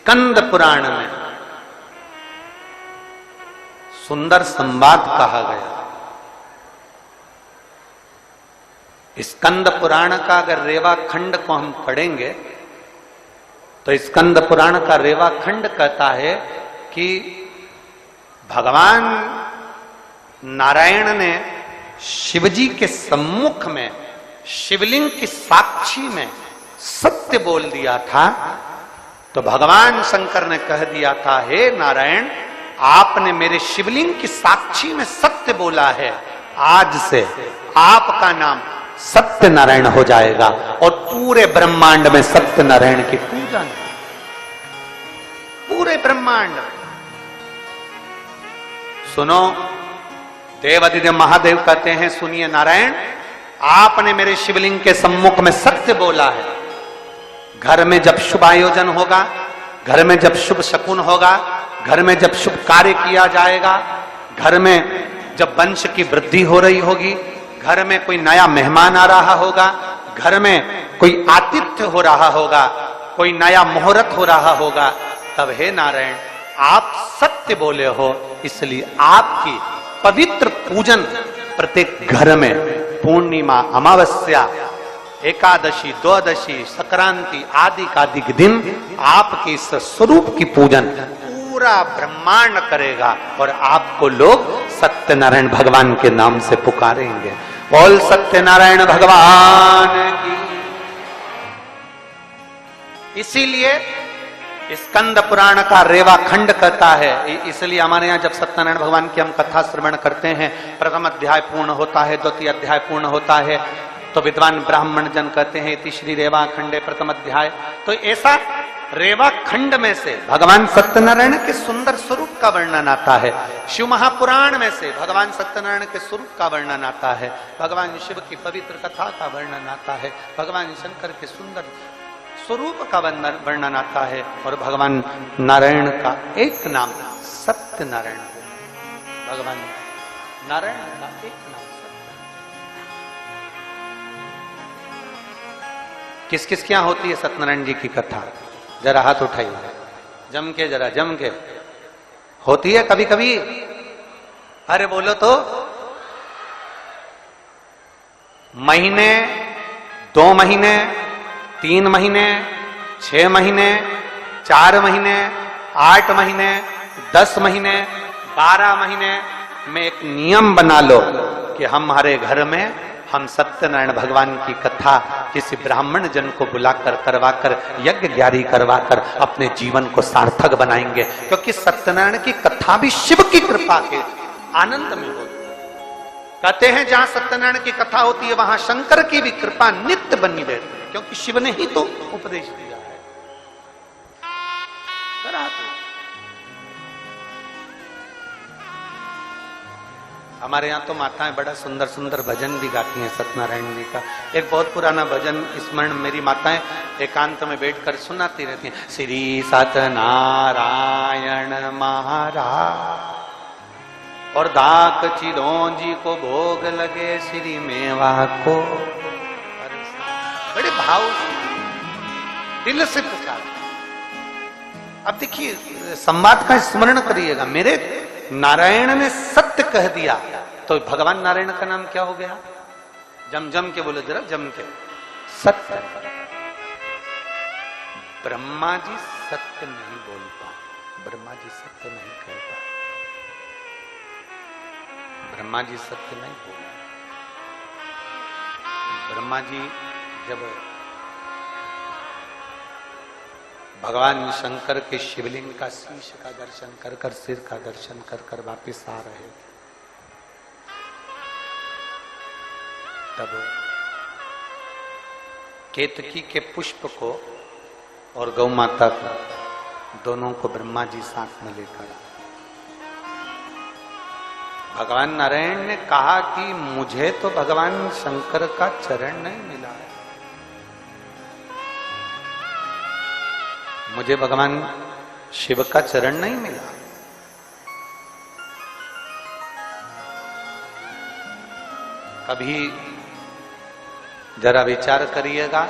स्कंद पुराण में सुंदर संवाद कहा गया। स्कंद पुराण का अगर रेवा खंड को हम पढ़ेंगे तो स्कंद पुराण का रेवा खंड कहता है कि भगवान नारायण ने शिवजी के सम्मुख में शिवलिंग की साक्षी में सत्य बोल दिया था। तो भगवान शंकर ने कह दिया था, हे नारायण, आपने मेरे शिवलिंग की साक्षी में सत्य बोला है, आज से आपका नाम सत्य नारायण हो जाएगा और पूरे ब्रह्मांड में सत्य नारायण की पूजा है। पूरे ब्रह्मांड सुनो, देवादिदेव महादेव कहते हैं, सुनिए नारायण, आपने मेरे शिवलिंग के सम्मुख में सत्य बोला है। घर में जब शुभ आयोजन होगा, घर में जब शुभ शकुन होगा, घर में जब शुभ कार्य किया जाएगा, घर में जब वंश की वृद्धि हो रही होगी, घर में कोई नया मेहमान आ रहा होगा, घर में कोई आतिथ्य हो रहा होगा, कोई नया मुहूर्त हो रहा होगा, तब हे नारायण आप सत्य बोले हो, इसलिए आपकी पवित्र पूजन प्रत्येक घर में पूर्णिमा, अमावस्या, एकादशी, द्वादशी, संक्रांति आदि कादिक दिन आपके इस स्वरूप की पूजन पूरा ब्रह्मांड करेगा और आपको लोग सत्यनारायण भगवान के नाम से पुकारेंगे। बोल सत्यनारायण भगवान की। इसीलिए स्कंद पुराण का रेवा खंड कहता है, इसलिए हमारे यहाँ जब सत्यनारायण भगवान की हम कथा श्रवण करते हैं, प्रथम अध्याय पूर्ण होता है, द्वितीय अध्याय पूर्ण होता है, तो विद्वान ब्राह्मण जन कहते हैं इति श्री रेवा खंडे प्रथम अध्याय। तो ऐसा रेवा खंड में से भगवान सत्यनारायण के सुंदर स्वरूप का वर्णन आता है। शिव महापुराण में से भगवान सत्यनारायण के स्वरूप का वर्णन आता है, भगवान शिव की पवित्र कथा का वर्णन आता है, भगवान शंकर के सुंदर स्वरूप का वर्णन आता है, और भगवान नारायण का एक नाम सत्यनारायण है। भगवान नारायण का एक नाम सत्य। किस किस क्या होती है सत्यनारायण जी की कथा? जरा हाथ उठाइए, जम के, जरा जम के। होती है कभी कभी? अरे बोलो तो। महीने, 2 महीने, 3 महीने, 6 महीने, 4 महीने, 8 महीने, 10 महीने, 12 महीने में एक नियम बना लो कि हमारे घर में हम सत्यनारायण भगवान की कथा किसी ब्राह्मण जन को बुलाकर, करवाकर, यज्ञ ग्यारी करवाकर अपने जीवन को सार्थक बनाएंगे, क्योंकि सत्यनारायण की कथा भी शिव की कृपा के आनंद में होती है। कहते हैं जहां सत्यनारायण की कथा होती है वहां शंकर की भी कृपा नित्य बनी रहती है, क्योंकि शिव ने ही तो उपदेश दिया है। करा तो हमारे यहाँ तो माताएं बड़ा सुंदर सुंदर भजन भी गाती हैं सत्यनारायण जी का। एक बहुत पुराना भजन स्मरण मेरी माताएं एकांत में बैठकर सुनाती रहती हैं। श्री सत्यनारायण महाराज और दाक चिरौंजी को भोग लगे श्री मेवा को। बड़े भाव दिल से पुकार। अब देखिए संवाद का स्मरण करिएगा। मेरे नारायण ने सत्य कह दिया तो भगवान नारायण का नाम क्या हो गया? जम जम के बोलो जरा, जम के। सत्य। ब्रह्मा जी सत्य नहीं बोल पाए, ब्रह्मा जी सत्य नहीं कह पाए, ब्रह्मा जी सत्य नहीं बोले। ब्रह्मा जी जब भगवान शंकर के शिवलिंग का शीश का दर्शन कर कर, सिर का दर्शन कर कर वापिस आ रहे थे, तब केतकी के पुष्प को और गौ माता को दोनों को ब्रह्मा जी साथ में लेकर भगवान नारायण ने कहा कि मुझे तो भगवान शंकर का चरण नहीं मिला है, मुझे भगवान शिव का चरण नहीं मिला। कभी जरा विचार करिएगा,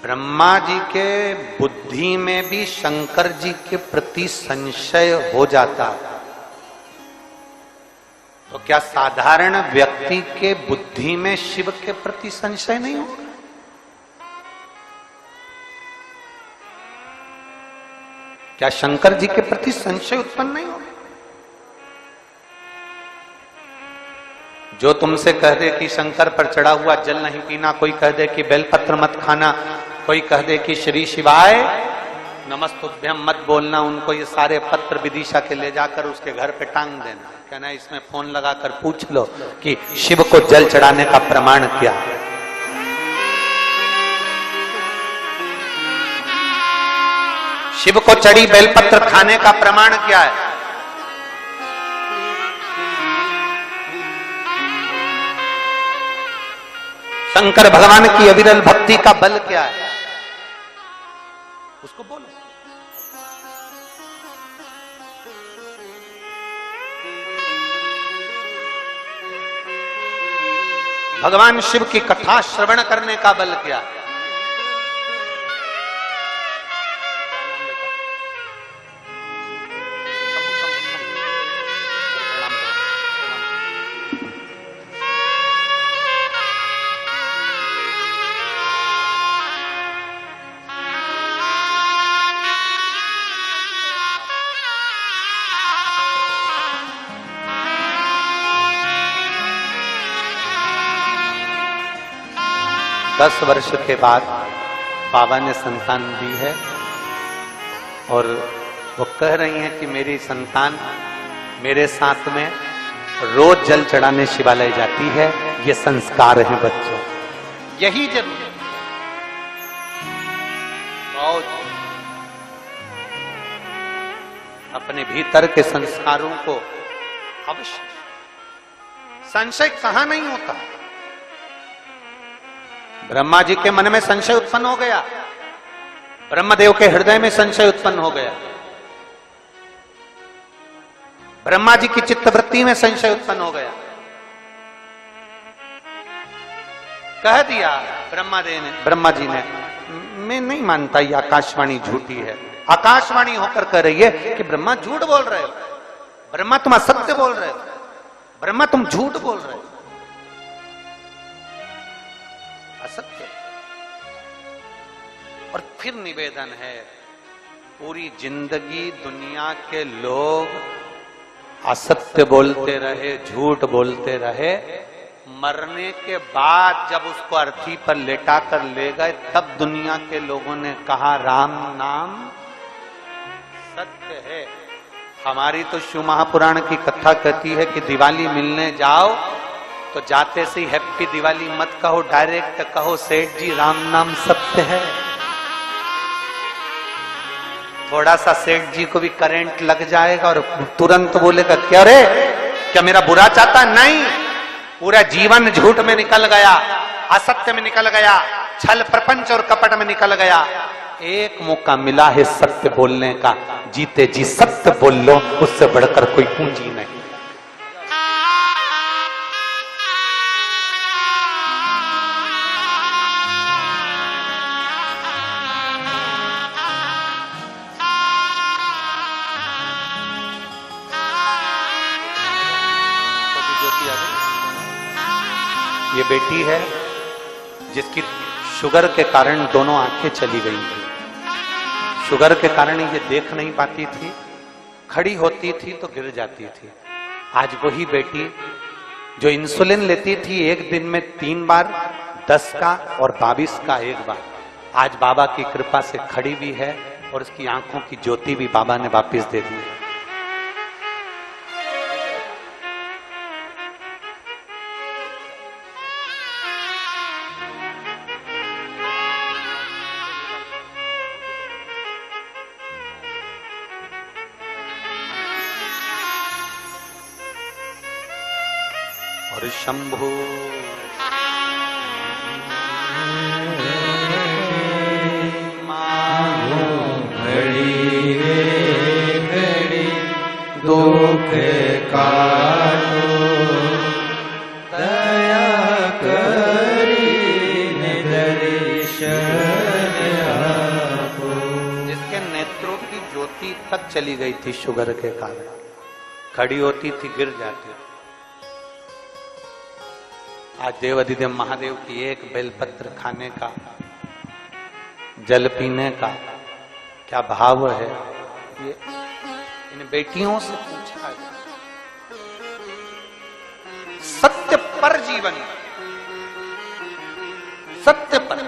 ब्रह्मा जी के बुद्धि में भी शंकर जी के प्रति संशय हो जाता, तो क्या साधारण व्यक्ति के बुद्धि में शिव के प्रति संशय नहीं होगा? क्या शंकर जी के प्रति संशय उत्पन्न नहीं होगा? जो तुमसे कह दे कि शंकर पर चढ़ा हुआ जल नहीं पीना, कोई कह दे कि बेलपत्र मत खाना, कोई कह दे कि श्री शिवाय नमस्तुभ्यम मत बोलना, उनको ये सारे पत्र विदिशा के ले जाकर उसके घर पे टांग देना, कहना इसमें फोन लगाकर पूछ लो कि शिव को जल चढ़ाने का प्रमाण क्या है। शिव को चढ़ी बेलपत्र खाने का प्रमाण क्या है? शंकर भगवान की अविरल भक्ति का बल क्या है? उसको बोलो। भगवान शिव की कथा श्रवण करने का बल क्या है? दस वर्ष के बाद बाबा ने संतान दी है और वो कह रही हैं कि मेरी संतान मेरे साथ में रोज जल चढ़ाने शिवालय जाती है। ये संस्कार है बच्चों, यही जब अपने भीतर के संस्कारों को अवश्य, संशय कहां नहीं होता। ब्रह्मा जी के मन में संशय उत्पन्न हो गया, ब्रह्मदेव के हृदय में संशय उत्पन्न हो गया, ब्रह्मा जी की चित्तवृत्ति में संशय उत्पन्न हो गया। कह दिया ब्रह्मा जी ने, मैं नहीं मानता ये आकाशवाणी झूठी है। आकाशवाणी होकर कह रही है कि ब्रह्मा झूठ बोल रहे हो, ब्रह्मा तुम असत्य बोल रहे हो, ब्रह्मा तुम झूठ बोल रहे हो, असत्य। और फिर निवेदन है, पूरी जिंदगी दुनिया के लोग असत्य बोलते रहे, झूठ बोलते रहे, मरने के बाद जब उसको अर्थी पर लेटा कर ले गए तब दुनिया के लोगों ने कहा राम नाम सत्य है। हमारी तो शिव महापुराण की कथा कहती है कि दिवाली मिलने जाओ तो जाते से हैप्पी दिवाली मत कहो, डायरेक्ट कहो सेठ जी राम नाम सत्य है। थोड़ा सा सेठ जी को भी करंट लग जाएगा और तुरंत बोलेगा क्या रे, क्या मेरा बुरा चाहता? नहीं, पूरा जीवन झूठ में निकल गया, असत्य में निकल गया, छल प्रपंच और कपट में निकल गया। एक मौका मिला है सत्य बोलने का, जीते जी सत्य बोल लो, उससे बढ़कर कोई पूंजी नहीं। ये बेटी है जिसकी शुगर के कारण दोनों आंखें चली गई थी। शुगर के कारण ये देख नहीं पाती थी, खड़ी होती थी तो गिर जाती थी। आज वही बेटी जो इंसुलिन लेती थी एक दिन में 3 बार, 10 का और 22 का एक बार, आज बाबा की कृपा से खड़ी भी है और उसकी आंखों की ज्योति भी बाबा ने वापस दे दी है। और शंभु घड़ी घड़ी दुख काटो, दया करी दर्शन बीपी तक चली गई थी शुगर के कारण, खड़ी होती थी गिर जाती। आज देवाधिदेव महादेव की एक बेलपत्र खाने का, जल पीने का क्या भाव है, ये इन बेटियों से पूछा जाए। सत्य पर जीवन, सत्य पर